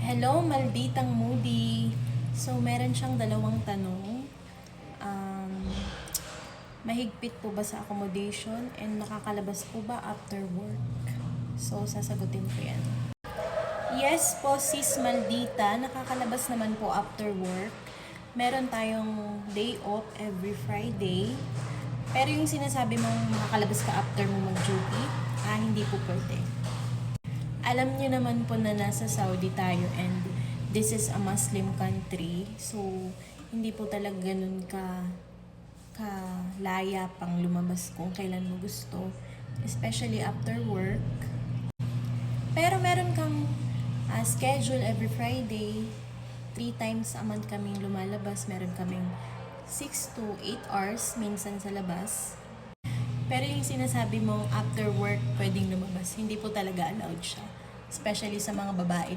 Hello, malditang Moody. So, meron siyang dalawang tanong. Mahigpit po ba sa accommodation and nakakalabas po ba after work? So, sasagutin ko yan. Yes po, sis Maldita, nakakalabas naman po after work. Meron tayong day off every Friday. Pero yung sinasabi mong makakalabas ka after mo mag-duty, hindi po pwede. Alam niyo naman po na nasa Saudi tayo and this is a Muslim country. So, hindi po talaga ganun kalaya pang lumabas kung kailan mo gusto. Especially after work. Pero meron kang schedule every Friday. 3 times a month kaming lumalabas. Meron kaming 6 to 8 hours minsan sa labas. Pero yung sinasabi mong after work pwedeng lumabas, hindi po talaga allowed siya. Especially sa mga babae